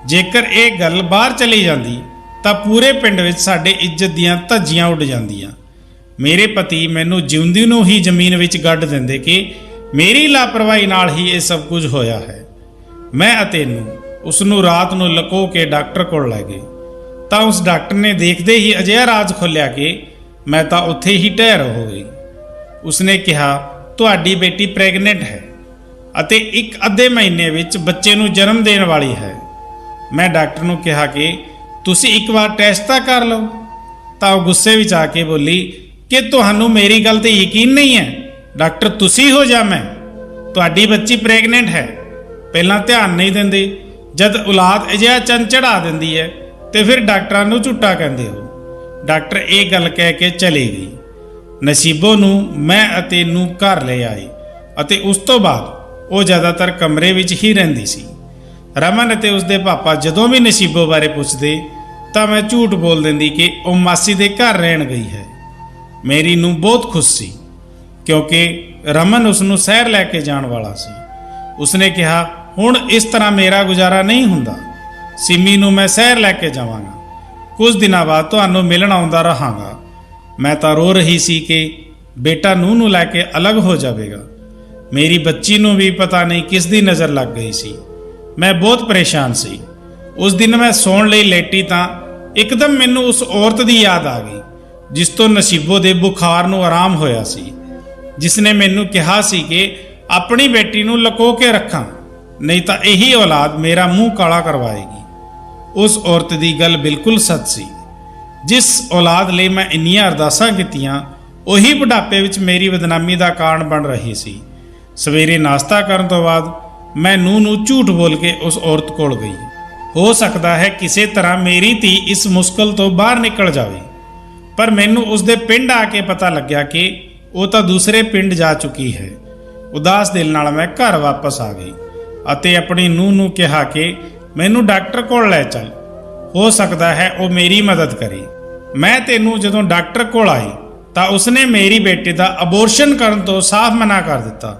ਜੇਕਰ ਇਹ ਗੱਲ ਬਾਹਰ ਚਲੀ ਜਾਂਦੀ ਤਾਂ ਪੂਰੇ ਪਿੰਡ ਵਿੱਚ ਸਾਡੇ ਇੱਜ਼ਤ ਦੀਆਂ ਧੱਜੀਆਂ ਉੱਡ ਜਾਂਦੀਆਂ। ਮੇਰੇ ਪਤੀ ਮੈਨੂੰ ਜਿਉਂਦੀ ਨੂੰ ਹੀ ਜ਼ਮੀਨ ਵਿੱਚ ਗੱਡ ਦਿੰਦੇ ਕਿ ਮੇਰੀ ਲਾਪਰਵਾਹੀ ਨਾਲ ਹੀ ਇਹ ਸਭ ਕੁਝ ਹੋਇਆ ਹੈ। ਮੈਂ ਅਤੇ ਨੂੰ ਉਸ ਨੂੰ ਰਾਤ ਨੂੰ ਲੁਕੋ ਕੇ ਡਾਕਟਰ ਕੋਲ ਲੈ ਗਏ ਤਾਂ ਉਸ ਡਾਕਟਰ ਨੇ ਦੇਖਦੇ ਹੀ ਅਜਿਹਾ ਰਾਜ਼ ਖੋਲ੍ਹਿਆ ਕਿ ਮੈਂ ਤਾਂ ਉੱਥੇ ਹੀ ਢਹਿਰ ਹੋ ਗਈ। ਉਸਨੇ ਕਿਹਾ, ਤੁਹਾਡੀ ਬੇਟੀ ਪ੍ਰੈਗਨੈਂਟ ਹੈ ਅਤੇ 1 ਮਹੀਨੇ ਵਿੱਚ ਬੱਚੇ ਨੂੰ ਜਨਮ ਦੇਣ ਵਾਲੀ ਹੈ। ਮੈਂ ਡਾਕਟਰ ਨੂੰ ਕਿਹਾ ਕਿ ਤੁਸੀਂ ਇੱਕ ਵਾਰ ਟੈਸਟ ਤਾਂ ਕਰ ਲਓ। ਤਾਂ ਉਹ ਗੁੱਸੇ ਵਿੱਚ ਆ ਕੇ ਬੋਲੀ ਕਿ ਤੁਹਾਨੂੰ ਮੇਰੀ ਗੱਲ ਤੇ ਯਕੀਨ ਨਹੀਂ ਹੈ। ਡਾਕਟਰ ਤੁਸੀਂ ਹੋ ਜਾਂ ਮੈਂ? ਤੁਹਾਡੀ ਬੱਚੀ ਪ੍ਰੈਗਨੈਂਟ ਹੈ। ਪਹਿਲਾਂ ਧਿਆਨ ਨਹੀਂ ਦਿੰਦੇ, ਜਦ ਔਲਾਦ ਅਜਿਹਾ ਚੰਨ ਚੜਾ ਦਿੰਦੀ ਹੈ ਤੇ ਫਿਰ ਡਾਕਟਰਾਂ ਨੂੰ ਝੂਠਾ ਕਹਿੰਦੇ ਹੋ। ਡਾਕਟਰ ਇਹ ਗੱਲ ਕਹਿ ਕੇ ਚਲੀ ਗਈ। ਨਸੀਬੋ ਨੂੰ ਮੈਂ ਅਤੇ ਨੂੰ ਘਰ ਲੈ ਆਏ ਅਤੇ ਉਸ ਤੋਂ ਬਾਅਦ ਉਹ ਜ਼ਿਆਦਾਤਰ ਕਮਰੇ ਵਿੱਚ ਹੀ ਰਹਿੰਦੀ ਸੀ। ਰਮਨ ਅਤੇ ਉਸਦੇ ਪਾਪਾ ਜਦੋਂ ਵੀ ਨਸੀਬੋ ਬਾਰੇ ਪੁੱਛਦੇ ਤਾਂ ਮੈਂ ਝੂਠ ਬੋਲ ਦਿੰਦੀ ਕਿ ਉਹ ਮਾਸੀ ਦੇ ਘਰ ਰਹਿਣ ਗਈ ਹੈ। ਮੇਰੀ ਨੂੰ ਬਹੁਤ ਖੁਸ਼ ਸੀ ਕਿਉਂਕਿ ਰਮਨ ਉਸ ਨੂੰ ਸ਼ਹਿਰ ਲੈ ਕੇ ਜਾਣ ਵਾਲਾ ਸੀ। ਉਸਨੇ ਕਿਹਾ, ਹੁਣ ਇਸ ਤਰ੍ਹਾਂ ਮੇਰਾ ਗੁਜ਼ਾਰਾ ਨਹੀਂ ਹੁੰਦਾ। ਸਿਮੀ ਨੂੰ ਮੈਂ ਸ਼ਹਿਰ ਲੈ ਕੇ ਜਾਵਾਂਗਾ। ਕੁਝ ਦਿਨਾਂ ਬਾਅਦ ਤੁਹਾਨੂੰ ਮਿਲਣ ਆਉਂਦਾ ਰਹਾਂਗਾ। ਮੈਂ ਤਾਂ ਰੋ ਰਹੀ ਸੀ ਕਿ ਬੇਟਾ ਨੂੰਹ ਨੂੰ ਲੈ ਕੇ ਅਲੱਗ ਹੋ ਜਾਵੇਗਾ। ਮੇਰੀ ਬੱਚੀ ਨੂੰ ਵੀ ਪਤਾ ਨਹੀਂ ਕਿਸ ਦੀ ਨਜ਼ਰ ਲੱਗ ਗਈ ਸੀ। ਮੈਂ ਬਹੁਤ ਪਰੇਸ਼ਾਨ ਸੀ। ਉਸ ਦਿਨ ਮੈਂ ਸੌਣ ਲਈ ਲੇਟੀ ਤਾਂ ਇੱਕਦਮ ਮੈਨੂੰ ਉਸ ਔਰਤ ਦੀ ਯਾਦ ਆ ਗਈ ਜਿਸ ਤੋਂ ਨਸੀਬੋ ਦੇ ਬੁਖਾਰ ਨੂੰ ਆਰਾਮ ਹੋਇਆ ਸੀ, ਜਿਸ ਨੇ ਮੈਨੂੰ ਕਿਹਾ ਸੀ ਕਿ ਆਪਣੀ ਬੇਟੀ ਨੂੰ ਲੁਕੋ ਕੇ ਰੱਖਾਂ, ਨਹੀਂ ਤਾਂ ਇਹੀ ਔਲਾਦ ਮੇਰਾ ਮੂੰਹ ਕਾਲਾ ਕਰਵਾਏਗੀ। ਉਸ ਔਰਤ ਦੀ ਗੱਲ ਬਿਲਕੁਲ ਸੱਚ ਸੀ। ਜਿਸ ਔਲਾਦ ਲਈ ਮੈਂ ਇੰਨੀਆਂ ਅਰਦਾਸਾਂ ਕੀਤੀਆਂ, ਉਹੀ ਬੁਢਾਪੇ ਵਿੱਚ ਮੇਰੀ ਬਦਨਾਮੀ ਦਾ ਕਾਰਨ ਬਣ ਰਹੀ ਸੀ। ਸਵੇਰੇ ਨਾਸ਼ਤਾ ਕਰਨ ਤੋਂ ਬਾਅਦ ਮੈਂ ਨੂੰਹ ਨੂੰ ਝੂਠ ਬੋਲ ਕੇ ਉਸ ਔਰਤ ਕੋਲ ਗਈ। ਹੋ ਸਕਦਾ ਹੈ ਕਿਸੇ ਤਰ੍ਹਾਂ ਮੇਰੀ ਧੀ ਇਸ ਮੁਸ਼ਕਲ ਤੋਂ ਬਾਹਰ ਨਿਕਲ ਜਾਵੇ, ਪਰ ਮੈਨੂੰ ਉਸ ਦੇ ਪਿੰਡ ਆ ਕੇ ਪਤਾ ਲੱਗਿਆ ਕਿ ਉਹ ਤਾਂ ਦੂਸਰੇ ਪਿੰਡ ਜਾ ਚੁੱਕੀ ਹੈ। ਉਦਾਸ ਦਿਲ ਨਾਲ ਮੈਂ ਘਰ ਵਾਪਸ ਆ ਗਈ ਅਤੇ ਆਪਣੀ ਨੂੰਹ ਨੂੰ ਕਿਹਾ ਕਿ ਮੈਨੂੰ ਡਾਕਟਰ ਕੋਲ ਲੈ ਚੱਲ, ਹੋ ਸਕਦਾ ਹੈ ਉਹ ਮੇਰੀ ਮਦਦ ਕਰੇ। ਮੈਂ ਤੈਨੂੰ ਜਦੋਂ ਡਾਕਟਰ ਕੋਲ ਆਈ ਤਾਂ ਉਸਨੇ ਮੇਰੀ ਬੇਟੀ ਦਾ ਅਬੋਰਸ਼ਨ ਕਰਨ ਤੋਂ ਸਾਫ਼ ਮਨਾ ਕਰ ਦਿੱਤਾ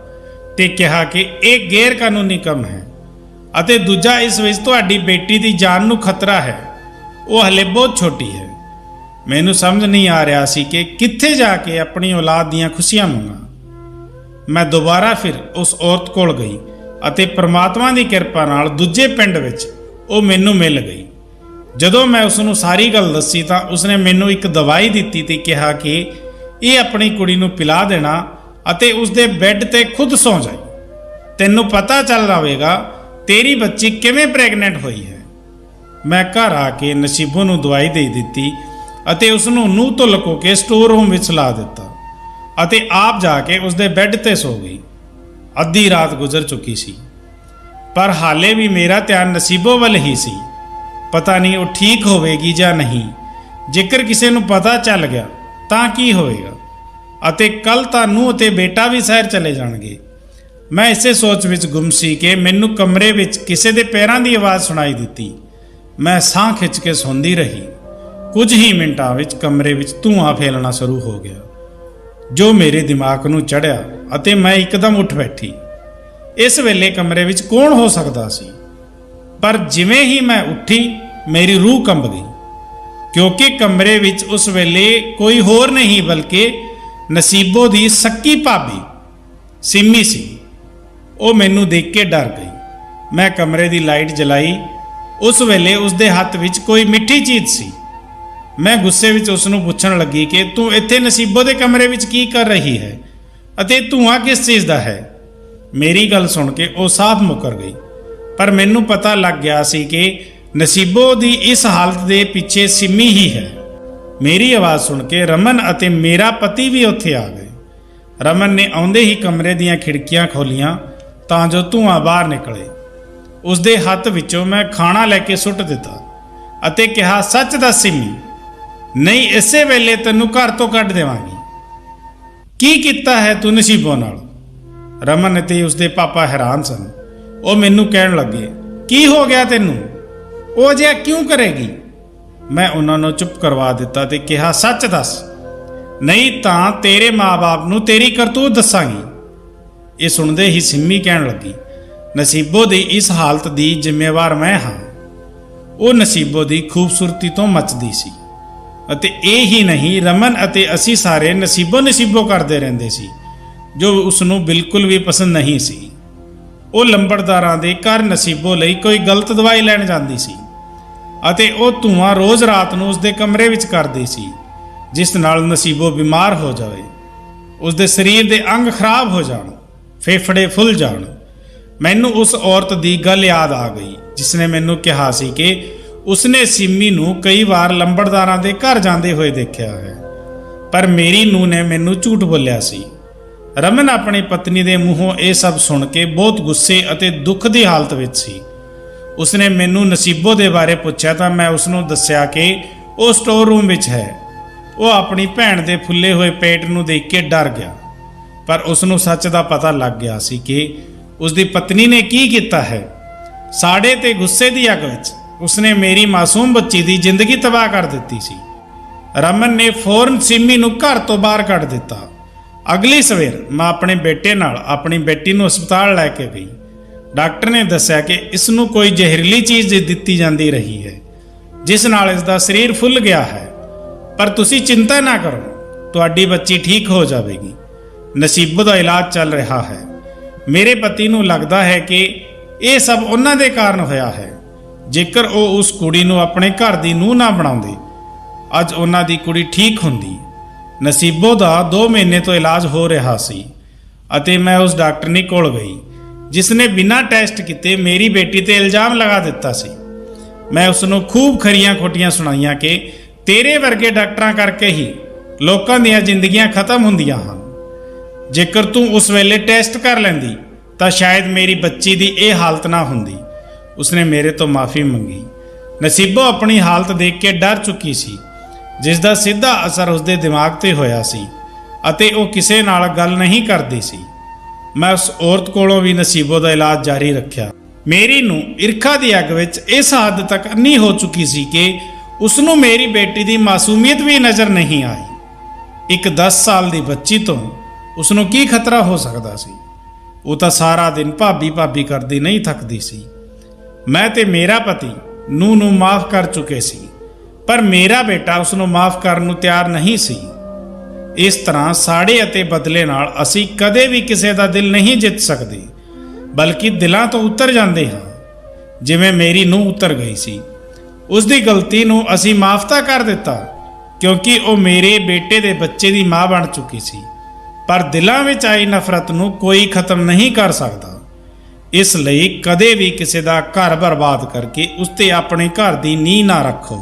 ਤੇ ਕਿਹਾ ਕਿ ਇਹ ਗੈਰ ਕਾਨੂੰਨੀ ਕੰਮ ਹੈ ਅਤੇ ਦੂਜਾ ਇਸ ਵਿੱਚ ਤੁਹਾਡੀ ਬੇਟੀ ਦੀ ਜਾਨ ਨੂੰ ਖਤਰਾ ਹੈ। ਉਹ ਹਲੇ ਬਹੁਤ ਛੋਟੀ ਹੈ। ਮੈਨੂੰ ਸਮਝ ਨਹੀਂ ਆ ਰਿਹਾ ਸੀ ਕਿ ਕਿੱਥੇ ਜਾ ਕੇ ਆਪਣੀ ਔਲਾਦ ਦੀਆਂ ਖੁਸ਼ੀਆਂ ਮੰਗਾਂ। ਮੈਂ ਦੁਬਾਰਾ ਫਿਰ ਉਸ ਔਰਤ ਕੋਲ ਗਈ ਅਤੇ ਪ੍ਰਮਾਤਮਾ ਦੀ ਕਿਰਪਾ ਨਾਲ ਦੂਜੇ ਪਿੰਡ ਵਿੱਚ ਉਹ ਮੈਨੂੰ ਮਿਲ ਗਈ। ਜਦੋਂ ਮੈਂ ਉਸ ਨੂੰ ਸਾਰੀ ਗੱਲ ਦੱਸੀ ਤਾਂ ਉਸਨੇ ਮੈਨੂੰ ਇੱਕ ਦਵਾਈ ਦਿੱਤੀ ਤੇ ਕਿਹਾ ਕਿ ਇਹ ਆਪਣੀ ਕੁੜੀ ਨੂੰ ਪਿਲਾ ਦੇਣਾ ਅਤੇ ਉਸ ਦੇ ਬੈੱਡ ਤੇ ਖੁਦ ਸੌਂ ਜਾਏ। ਤੈਨੂੰ ਪਤਾ ਚੱਲ ਜਾਵੇਗਾ ਤੇਰੀ ਬੱਚੀ ਕਿਵੇਂ ਪ੍ਰੈਗਨੈਂਟ ਹੋਈ ਹੈ। ਮੈਂ ਘਰ ਆ ਕੇ ਨਸੀਬੋ ਨੂੰ ਦਵਾਈ ਦੇ ਦਿੱਤੀ ਅਤੇ ਉਸ ਨੂੰ ਨੂੰਹ ਤੋਂ ਲੁਕੋ ਕੇ ਸਟੋਰ ਰੂਮ ਵਿੱਚ ਲਾ ਦਿੱਤਾ ਅਤੇ ਆਪ ਜਾ ਕੇ ਉਸ ਦੇ ਬੈੱਡ ਤੇ ਸੋ ਗਈ। ਅੱਧੀ ਰਾਤ ਗੁਜ਼ਰ ਚੁੱਕੀ ਸੀ, ਪਰ ਹਾਲੇ ਵੀ ਮੇਰਾ ਧਿਆਨ ਨਸੀਬੋ ਵੱਲ ਹੀ ਸੀ। ਪਤਾ ਨਹੀਂ ਉਹ ਠੀਕ ਹੋਵੇਗੀ ਜਾਂ ਨਹੀਂ। ਜੇਕਰ ਕਿਸੇ ਨੂੰ ਪਤਾ ਚੱਲ ਗਿਆ ਤਾਂ ਕੀ ਹੋਵੇਗਾ, ਅਤੇ ਕੱਲ ਤਾਂ ਨੂੰਹ ਅਤੇ ਬੇਟਾ ਵੀ ਸ਼ਹਿਰ ਚਲੇ ਜਾਣਗੇ। ਮੈਂ ਇਸੇ ਸੋਚ ਵਿੱਚ ਗੁੰਮ ਸੀ ਕਿ ਮੈਨੂੰ ਕਮਰੇ ਵਿੱਚ ਕਿਸੇ ਦੇ ਪੈਰਾਂ ਦੀ ਆਵਾਜ਼ ਸੁਣਾਈ ਦਿੱਤੀ। ਮੈਂ ਸਾਹ ਖਿੱਚ ਕੇ ਸੌਂਦੀ ਰਹੀ। ਕੁਝ ਹੀ ਮਿੰਟਾਂ ਵਿੱਚ ਕਮਰੇ ਵਿੱਚ ਧੂੰਆਂ ਫੈਲਣਾ ਸ਼ੁਰੂ ਹੋ ਗਿਆ, ਜੋ ਮੇਰੇ ਦਿਮਾਗ ਨੂੰ ਚੜ੍ਹਿਆ ਅਤੇ ਮੈਂ ਇੱਕਦਮ ਉੱਠ ਬੈਠੀ। ਇਸ ਵੇਲੇ ਕਮਰੇ ਵਿੱਚ ਕੌਣ ਹੋ ਸਕਦਾ ਸੀ? ਪਰ ਜਿਵੇਂ ਹੀ ਮੈਂ ਉੱਠੀ ਮੇਰੀ ਰੂਹ ਕੰਬ ਗਈ, ਕਿਉਂਕਿ ਕਮਰੇ ਵਿੱਚ ਉਸ ਵੇਲੇ ਕੋਈ ਹੋਰ ਨਹੀਂ ਬਲਕਿ ਨਸੀਬੋ ਦੀ ਸੱਕੀ ਭਾਬੀ ਸਿੰਮੀ ਸੀ। ਉਹ ਮੈਨੂੰ ਦੇਖ ਕੇ ਡਰ ਗਈ। ਮੈਂ ਕਮਰੇ ਦੀ ਲਾਈਟ ਜਲਾਈ। ਉਸ ਵੇਲੇ ਉਸ ਦੇ ਹੱਥ ਵਿੱਚ ਕੋਈ ਮਿੱਠੀ ਚੀਜ਼ ਸੀ। ਮੈਂ ਗੁੱਸੇ ਵਿੱਚ ਉਸ ਨੂੰ ਪੁੱਛਣ ਲੱਗੀ ਕਿ ਤੂੰ ਇੱਥੇ ਨਸੀਬੋ ਦੇ ਕਮਰੇ ਵਿੱਚ ਕੀ ਕਰ ਰਹੀ ਹੈ ਅਤੇ ਧੂੰਆਂ ਕਿਸ ਚੀਜ਼ ਦਾ ਹੈ। ਮੇਰੀ ਗੱਲ ਸੁਣ ਕੇ ਉਹ ਸਾਫ਼ ਮੁੱਕਰ ਗਈ, ਪਰ ਮੈਨੂੰ ਪਤਾ ਲੱਗ ਗਿਆ ਸੀ ਕਿ ਨਸੀਬੋ ਦੀ ਇਸ ਹਾਲਤ ਦੇ ਪਿੱਛੇ ਸਿੰਮੀ ਹੀ ਹੈ। ਮੇਰੀ ਆਵਾਜ਼ ਸੁਣ ਕੇ ਰਮਨ ਅਤੇ ਮੇਰਾ ਪਤੀ ਵੀ ਉੱਥੇ ਆ ਗਏ। ਰਮਨ ਨੇ ਆਉਂਦੇ ਹੀ ਕਮਰੇ ਦੀਆਂ ਖਿੜਕੀਆਂ ਖੋਲੀਆਂ ਤਾਂ ਜੋ ਧੂੰਆਂ ਬਾਹਰ ਨਿਕਲੇ। ਉਸ ਦੇ ਹੱਥ ਵਿੱਚੋਂ ਮੈਂ ਖਾਣਾ ਲੈ ਕੇ ਸੁੱਟ ਦਿੱਤਾ ਅਤੇ ਕਿਹਾ, ਸੱਚ ਦੱਸ ਸਿੰਮੀ, ਨਹੀਂ ਇਸੇ ਵੇਲੇ ਤੈਨੂੰ ਘਰ ਤੋਂ ਕੱਢ ਦੇਵਾਂਗੀ। ਕੀ ਕੀਤਾ ਹੈ ਤੂੰ ਨਸੀਬੋ ਨਾਲ? ਰਮਨ ਅਤੇ ਉਸ ਦੇ ਪਾਪਾ ਹੈਰਾਨ ਸਨ। ਉਹ ਮੈਨੂੰ ਕਹਿਣ ਲੱਗੇ, ਕੀ ਹੋ ਗਿਆ ਤੈਨੂੰ? ਉਹ ਅਜਿਹਾ ਕਿਉਂ ਕਰੇਗੀ? ਮੈਂ ਉਹਨਾਂ ਨੂੰ ਚੁੱਪ ਕਰਵਾ ਦਿੱਤਾ ਤੇ ਕਿਹਾ, ਸੱਚ ਦੱਸ, ਨਹੀਂ ਤਾਂ ਤੇਰੇ ਮਾਂ-ਬਾਪ ਨੂੰ ਤੇਰੀ ਕਰਤੂਤ ਦੱਸਾਂਗੀ। ਇਹ ਸੁਣਦੇ ਹੀ ਸਿੰਮੀ ਕਹਿਣ ਲੱਗੀ, ਨਸੀਬੋ ਦੀ ਇਸ ਹਾਲਤ ਦੀ ਜ਼ਿੰਮੇਵਾਰ ਮੈਂ ਹਾਂ। ਉਹ ਨਸੀਬੋ ਦੀ ਖੂਬਸੂਰਤੀ ਤੋਂ ਮੱਚਦੀ ਸੀ ਅਤੇ ਇਹ ਹੀ ਨਹੀਂ, ਰਮਨ ਅਤੇ ਅਸੀਂ ਸਾਰੇ ਨਸੀਬੋ ਕਰਦੇ ਰਹਿੰਦੇ ਸੀ, ਜੋ ਉਸ ਨੂੰ ਬਿਲਕੁਲ ਵੀ ਪਸੰਦ ਨਹੀਂ ਸੀ। ਉਹ ਲੰਬੜਦਾਰਾਂ ਦੇ ਘਰ ਨਸੀਬੋ ਲਈ ਕੋਈ ਗਲਤ ਦਵਾਈ ਲੈਣ ਜਾਂਦੀ ਸੀ ਅਤੇ ਉਹ ਧੂੰਆਂ ਰੋਜ਼ ਰਾਤ ਨੂੰ ਉਸ ਦੇ ਕਮਰੇ ਵਿੱਚ ਕਰਦੀ ਸੀ, ਜਿਸ ਨਾਲ ਨਸੀਬੋ ਬਿਮਾਰ ਹੋ ਜਾਵੇ, ਉਸ ਦੇ ਸਰੀਰ ਦੇ ਅੰਗ ਖਰਾਬ ਹੋ ਜਾਣ, ਫੇਫੜੇ ਫੁੱਲ ਜਾਣ। ਮੈਨੂੰ ਉਸ ਔਰਤ ਦੀ ਗੱਲ ਯਾਦ ਆ ਗਈ ਜਿਸ ਨੇ ਮੈਨੂੰ ਕਿਹਾ ਸੀ ਕਿ ਉਸਨੇ ਸਿੰਮੀ ਨੂੰ ਕਈ ਵਾਰ ਲੰਬੜਦਾਰਾਂ ਦੇ ਘਰ ਜਾਂਦੇ ਹੋਏ ਦੇਖਿਆ ਹੈ, ਪਰ ਮੇਰੀ ਨੂੰਹ ਨੇ ਮੈਨੂੰ ਝੂਠ ਬੋਲਿਆ ਸੀ। ਰਮਨ ਆਪਣੀ ਪਤਨੀ ਦੇ ਮੂੰਹੋਂ ਇਹ ਸਭ ਸੁਣ ਕੇ ਬਹੁਤ ਗੁੱਸੇ ਅਤੇ ਦੁੱਖ ਦੀ ਹਾਲਤ ਵਿੱਚ ਸੀ। ਉਸਨੇ ਮੈਨੂੰ ਨਸੀਬੋ ਦੇ ਬਾਰੇ ਪੁੱਛਿਆ ਤਾਂ ਮੈਂ ਉਸਨੂੰ ਦੱਸਿਆ ਕਿ ਉਹ ਸਟੋਰ ਰੂਮ ਵਿੱਚ ਹੈ। ਉਹ ਆਪਣੀ ਭੈਣ ਦੇ ਫੁੱਲੇ ਹੋਏ ਪੇਟ ਨੂੰ ਦੇਖ ਕੇ ਡਰ ਗਿਆ, ਪਰ ਉਸ ਨੂੰ ਸੱਚ ਦਾ ਪਤਾ ਲੱਗ ਗਿਆ ਸੀ ਕਿ ਉਸ ਦੀ ਪਤਨੀ ਨੇ ਕੀ ਕੀਤਾ ਹੈ। ਸਾੜੇ ਤੇ ਗੁੱਸੇ ਦੀ ਅੱਗ ਵਿੱਚ ਉਸਨੇ ਮੇਰੀ ਮਾਸੂਮ ਬੱਚੀ ਦੀ ਜ਼ਿੰਦਗੀ ਤਬਾਹ ਕਰ ਦਿੱਤੀ ਸੀ। ਰਮਨ ਨੇ ਫੌਰਨ ਸਿੰਮੀ ਨੂੰ ਘਰ ਤੋਂ ਬਾਹਰ ਕੱਢ ਦਿੱਤਾ। ਅਗਲੀ ਸਵੇਰ ਮੈਂ ਆਪਣੇ ਬੇਟੇ ਨਾਲ ਆਪਣੀ ਬੇਟੀ ਨੂੰ ਹਸਪਤਾਲ ਲੈ ਕੇ ਗਈ। ਡਾਕਟਰ ਨੇ ਦੱਸਿਆ ਕਿ ਇਸ ਨੂੰ ਕੋਈ ਜ਼ਹਿਰੀਲੀ ਚੀਜ਼ ਦਿੱਤੀ ਜਾਂਦੀ ਰਹੀ ਹੈ, ਜਿਸ ਨਾਲ ਇਸ ਦਾ ਸਰੀਰ ਫੁੱਲ ਗਿਆ ਹੈ। ਪਰ ਤੁਸੀਂ ਚਿੰਤਾ ਨਾ ਕਰੋ, ਤੁਹਾਡੀ ਬੱਚੀ ਠੀਕ ਹੋ ਜਾਵੇਗੀ। ਨਸੀਬੋ ਦਾ ਇਲਾਜ ਚੱਲ ਰਿਹਾ ਹੈ। ਮੇਰੇ ਪਤੀ ਨੂੰ ਲੱਗਦਾ ਹੈ ਕਿ ਇਹ ਸਭ ਉਹਨਾਂ ਦੇ ਕਾਰਨ ਹੋਇਆ ਹੈ। ਜੇਕਰ ਉਹ ਉਸ ਕੁੜੀ ਨੂੰ ਆਪਣੇ ਘਰ ਦੀ ਨੂੰਹ ਨਾ ਬਣਾਉਂਦੇ, ਅੱਜ ਉਹਨਾਂ ਦੀ ਕੁੜੀ ਠੀਕ ਹੁੰਦੀ। ਨਸੀਬੋ ਦਾ 2 ਮਹੀਨੇ ਤੋਂ ਇਲਾਜ ਹੋ ਰਿਹਾ ਸੀ ਅਤੇ ਮੈਂ ਉਸ ਡਾਕਟਰਨੀ ਕੋਲ ਗਈ ਜਿਸ ਨੇ ਬਿਨਾਂ ਟੈਸਟ ਕੀਤੇ ਮੇਰੀ ਬੇਟੀ ਤੇ ਇਲਜ਼ਾਮ ਲਗਾ ਦਿੱਤਾ ਸੀ। ਮੈਂ ਉਸ ਨੂੰ ਖੂਬ ਖਰੀਆਂ ਖੋਟੀਆਂ ਸੁਣਾਈਆਂ ਕਿ ਤੇਰੇ ਵਰਗੇ ਡਾਕਟਰਾਂ ਕਰਕੇ ਹੀ ਲੋਕਾਂ ਦੀਆਂ ਜ਼ਿੰਦਗੀਆਂ ਖਤਮ ਹੁੰਦੀਆਂ ਹਨ। ਜੇਕਰ ਤੂੰ ਉਸ ਵੇਲੇ ਟੈਸਟ ਕਰ ਲੈਂਦੀ ਤਾਂ ਸ਼ਾਇਦ ਮੇਰੀ ਬੱਚੀ ਦੀ ਇਹ ਹਾਲਤ ਨਾ ਹੁੰਦੀ। ਉਸਨੇ ਮੇਰੇ ਤੋਂ ਮਾਫੀ ਮੰਗੀ। ਨਸੀਬੋ ਆਪਣੀ ਹਾਲਤ ਦੇਖ ਕੇ ਡਰ ਚੁੱਕੀ ਸੀ, ਜਿਸ ਦਾ ਸਿੱਧਾ ਅਸਰ ਉਸਦੇ ਦਿਮਾਗ ਤੇ ਹੋਇਆ ਸੀ ਅਤੇ ਉਹ ਕਿਸੇ ਨਾਲ ਗੱਲ ਨਹੀਂ ਕਰਦੀ ਸੀ। ਮੈਂ ਉਸ ਔਰਤ ਕੋਲੋਂ ਵੀ ਨਸੀਬੋ ਦਾ ਇਲਾਜ ਜਾਰੀ ਰੱਖਿਆ। ਮੇਰੀ ਨੂੰ ਈਰਖਾ ਦੀ ਅੱਗ ਵਿੱਚ ਇਸ ਹੱਦ ਤੱਕ ਅੰਨੀ ਹੋ ਚੁੱਕੀ ਸੀ ਕਿ ਉਸ ਨੂੰ ਮੇਰੀ ਬੇਟੀ ਦੀ ਮਾਸੂਮੀਅਤ ਵੀ ਨਜ਼ਰ ਨਹੀਂ ਆਈ। ਇੱਕ 10 ਸਾਲ ਦੀ ਬੱਚੀ ਤੋਂ ਉਸ ਨੂੰ ਕੀ ਖਤਰਾ ਹੋ ਸਕਦਾ ਸੀ? ਉਹ ਤਾਂ ਸਾਰਾ ਦਿਨ ਭਾਬੀ ਭਾਬੀ ਕਰਦੀ ਨਹੀਂ ਥੱਕਦੀ ਸੀ। ਮੈਂ ਤੇ ਮੇਰਾ ਪਤੀ ਨੂੰ ਮਾਫ ਕਰ ਚੁੱਕੇ ਸੀ, ਪਰ ਮੇਰਾ ਬੇਟਾ ਉਸ ਨੂੰ ਮਾਫ ਕਰਨ ਨੂੰ ਤਿਆਰ ਨਹੀਂ ਸੀ। ਇਸ ਤਰ੍ਹਾਂ ਸਾੜੇ ਅਤੇ ਬਦਲੇ ਨਾਲ ਅਸੀਂ ਕਦੇ ਵੀ ਕਿਸੇ ਦਾ ਦਿਲ ਨਹੀਂ ਜਿੱਤ ਸਕਦੇ, ਬਲਕਿ ਦਿਲਾਂ ਤੋਂ ਉਤਰ ਜਾਂਦੇ ਹਾਂ। ਜਿਵੇਂ ਮੇਰੀ ਨੂੰਹ ਉਤਰ ਗਈ ਸੀ, ਉਸ ਦੀ ਗਲਤੀ ਨੂੰ ਅਸੀਂ ਮਾਫ ਤਾਂ ਕਰ ਦਿੱਤਾ ਕਿਉਂਕਿ ਉਹ ਮੇਰੇ ਬੇਟੇ ਦੇ ਬੱਚੇ ਦੀ ਮਾਂ ਬਣ ਚੁੱਕੀ ਸੀ, ਪਰ ਦਿਲਾਂ ਵਿੱਚ ਆਈ ਨਫ਼ਰਤ ਨੂੰ ਕੋਈ ਖਤਮ ਨਹੀਂ ਕਰ ਸਕਦਾ। ਇਸ ਲਈ ਕਦੇ ਵੀ ਕਿਸੇ ਦਾ ਘਰ ਬਰਬਾਦ ਕਰਕੇ ਉਸ ਤੇ ਆਪਣੇ ਘਰ ਦੀ ਨੀਂਹ ਨਾ ਰੱਖੋ।